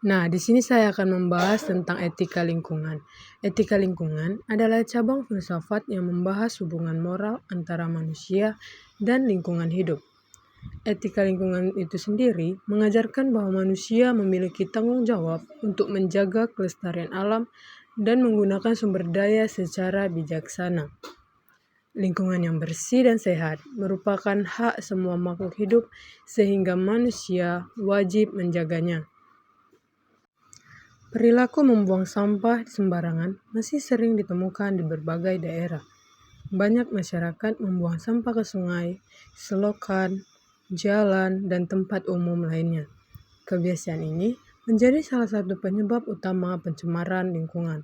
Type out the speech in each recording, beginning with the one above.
Nah, di sini saya akan membahas tentang etika lingkungan. Etika lingkungan adalah cabang filsafat yang membahas hubungan moral antara manusia dan lingkungan hidup. Etika lingkungan itu sendiri mengajarkan bahwa manusia memiliki tanggung jawab untuk menjaga kelestarian alam dan menggunakan sumber daya secara bijaksana. Lingkungan yang bersih dan sehat merupakan hak semua makhluk hidup sehingga manusia wajib menjaganya. Perilaku membuang sampah sembarangan masih sering ditemukan di berbagai daerah. Banyak masyarakat membuang sampah ke sungai, selokan, jalan, dan tempat umum lainnya. Kebiasaan ini menjadi salah satu penyebab utama pencemaran lingkungan.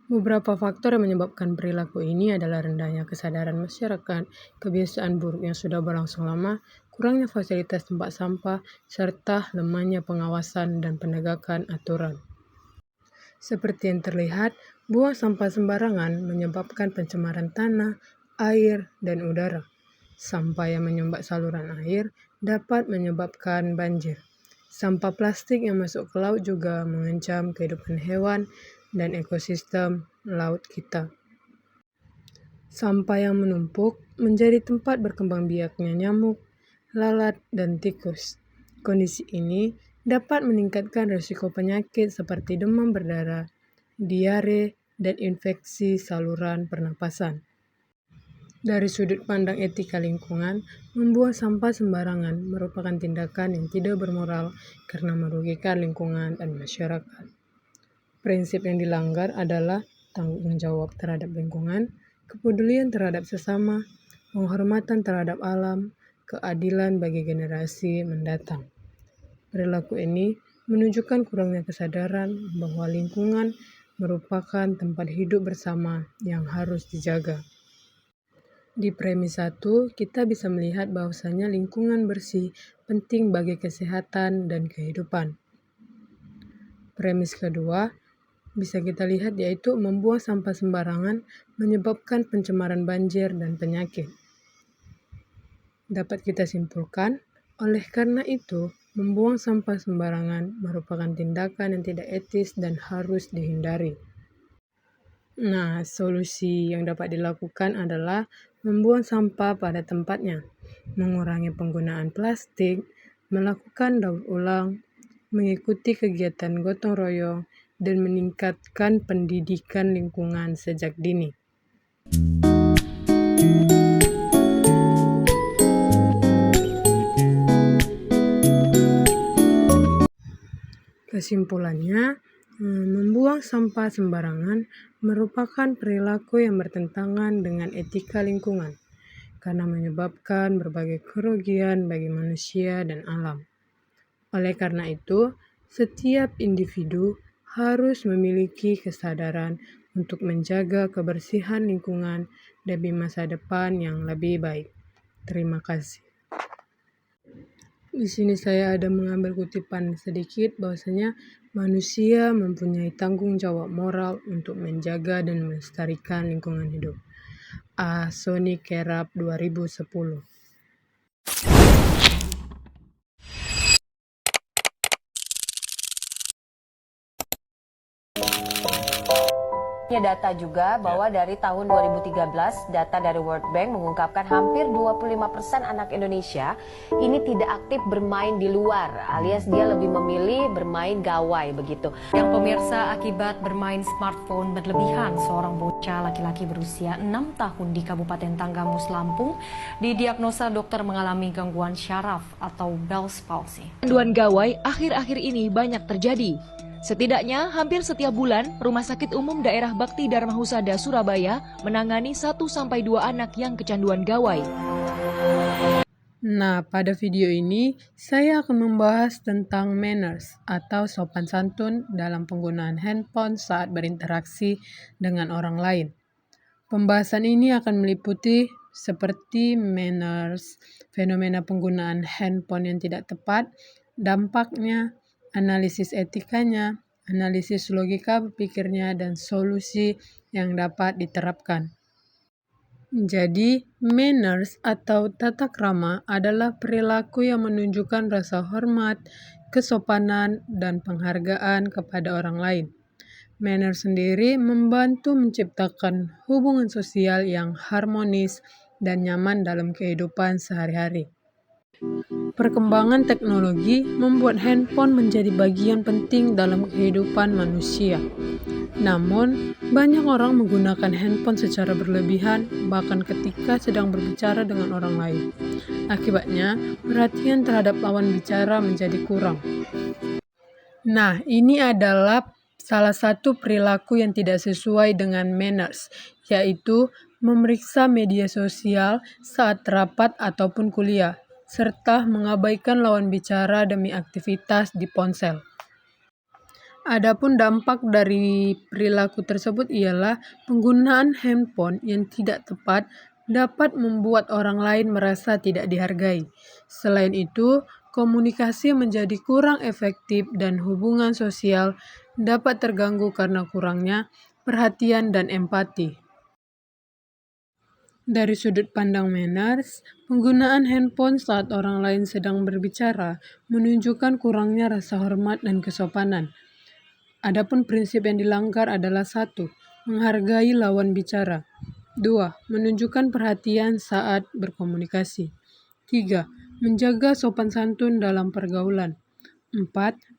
Beberapa faktor yang menyebabkan perilaku ini adalah rendahnya kesadaran masyarakat, kebiasaan buruk yang sudah berlangsung lama, kurangnya fasilitas tempat sampah, serta lemahnya pengawasan dan penegakan aturan. Seperti yang terlihat, buang sampah sembarangan menyebabkan pencemaran tanah, air, dan udara. Sampah yang menyumbat saluran air dapat menyebabkan banjir. Sampah plastik yang masuk ke laut juga mengancam kehidupan hewan dan ekosistem laut kita. Sampah yang menumpuk menjadi tempat berkembang biaknya nyamuk, lalat, dan tikus. Kondisi ini dapat meningkatkan risiko penyakit seperti demam berdarah, diare, dan infeksi saluran pernapasan. Dari sudut pandang etika lingkungan, membuang sampah sembarangan merupakan tindakan yang tidak bermoral karena merugikan lingkungan dan masyarakat. Prinsip yang dilanggar adalah tanggung jawab terhadap lingkungan, kepedulian terhadap sesama, penghormatan terhadap alam, keadilan bagi generasi mendatang. Perilaku ini menunjukkan kurangnya kesadaran bahwa lingkungan merupakan tempat hidup bersama yang harus dijaga. Di premis 1, kita bisa melihat bahwasanya lingkungan bersih penting bagi kesehatan dan kehidupan. Premis kedua, bisa kita lihat yaitu membuang sampah sembarangan menyebabkan pencemaran banjir dan penyakit. Dapat kita simpulkan, oleh karena itu, membuang sampah sembarangan merupakan tindakan yang tidak etis dan harus dihindari. Nah, solusi yang dapat dilakukan adalah membuang sampah pada tempatnya, mengurangi penggunaan plastik, melakukan daur ulang, mengikuti kegiatan gotong royong, dan meningkatkan pendidikan lingkungan sejak dini. Kesimpulannya, membuang sampah sembarangan merupakan perilaku yang bertentangan dengan etika lingkungan karena menyebabkan berbagai kerugian bagi manusia dan alam. Oleh karena itu, setiap individu harus memiliki kesadaran untuk menjaga kebersihan lingkungan demi masa depan yang lebih baik. Terima kasih. Di sini saya ada mengambil kutipan sedikit bahwasanya manusia mempunyai tanggung jawab moral untuk menjaga dan melestarikan lingkungan hidup. Sony Kerap 2010. Data juga bahwa dari tahun 2013, data dari World Bank mengungkapkan hampir 25% anak Indonesia ini tidak aktif bermain di luar, alias dia lebih memilih bermain gawai begitu. Yang pemirsa, akibat bermain smartphone berlebihan, seorang bocah laki-laki berusia 6 tahun di Kabupaten Tanggamus, Lampung didiagnosa dokter mengalami gangguan syaraf atau Bell's palsy. Kecanduan gawai akhir-akhir ini banyak terjadi. Setidaknya hampir setiap bulan, Rumah Sakit Umum Daerah Bakti Dharma Husada Surabaya menangani 1-2 anak yang kecanduan gawai. Nah, pada video ini saya akan membahas tentang manners atau sopan santun dalam penggunaan handphone saat berinteraksi dengan orang lain. Pembahasan ini akan meliputi seperti manners, fenomena penggunaan handphone yang tidak tepat, dampaknya, analisis etikanya, analisis logika berpikirnya, dan solusi yang dapat diterapkan. Jadi, manners atau tata krama adalah perilaku yang menunjukkan rasa hormat, kesopanan, dan penghargaan kepada orang lain. Manner sendiri membantu menciptakan hubungan sosial yang harmonis dan nyaman dalam kehidupan sehari-hari. Perkembangan teknologi membuat handphone menjadi bagian penting dalam kehidupan manusia. Namun, banyak orang menggunakan handphone secara berlebihan, bahkan ketika sedang berbicara dengan orang lain. Akibatnya, perhatian terhadap lawan bicara menjadi kurang. Nah, ini adalah salah satu perilaku yang tidak sesuai dengan manners, yaitu memeriksa media sosial saat rapat ataupun kuliah, serta mengabaikan lawan bicara demi aktivitas di ponsel. Adapun dampak dari perilaku tersebut ialah penggunaan handphone yang tidak tepat dapat membuat orang lain merasa tidak dihargai. Selain itu, komunikasi menjadi kurang efektif dan hubungan sosial dapat terganggu karena kurangnya perhatian dan empati. Dari sudut pandang manners, penggunaan handphone saat orang lain sedang berbicara menunjukkan kurangnya rasa hormat dan kesopanan. Adapun prinsip yang dilanggar adalah 1. Menghargai lawan bicara. 2. Menunjukkan perhatian saat berkomunikasi. 3. Menjaga sopan santun dalam pergaulan. 4.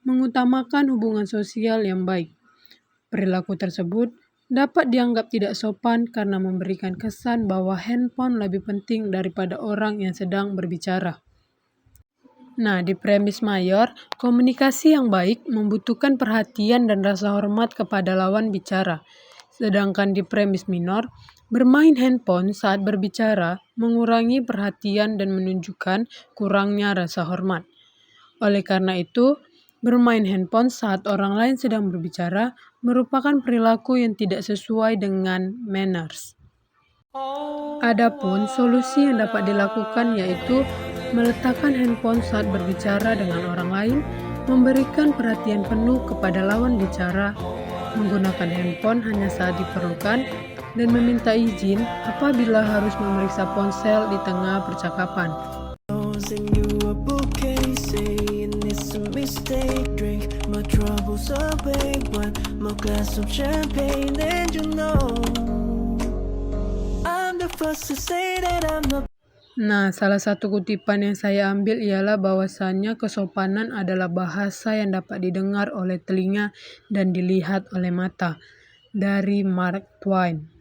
Mengutamakan hubungan sosial yang baik. Perilaku tersebut dapat dianggap tidak sopan karena memberikan kesan bahwa handphone lebih penting daripada orang yang sedang berbicara. Nah, di premis mayor, komunikasi yang baik membutuhkan perhatian dan rasa hormat kepada lawan bicara. Sedangkan di premis minor, bermain handphone saat berbicara mengurangi perhatian dan menunjukkan kurangnya rasa hormat. Oleh karena itu, bermain handphone saat orang lain sedang berbicara merupakan perilaku yang tidak sesuai dengan manners. Adapun solusi yang dapat dilakukan yaitu meletakkan handphone saat berbicara dengan orang lain, memberikan perhatian penuh kepada lawan bicara, menggunakan handphone hanya saat diperlukan, dan meminta izin apabila harus memeriksa ponsel di tengah percakapan. Nah, salah satu kutipan yang saya ambil ialah bahwasannya kesopanan adalah bahasa yang dapat didengar oleh telinga dan dilihat oleh mata, dari Mark Twain.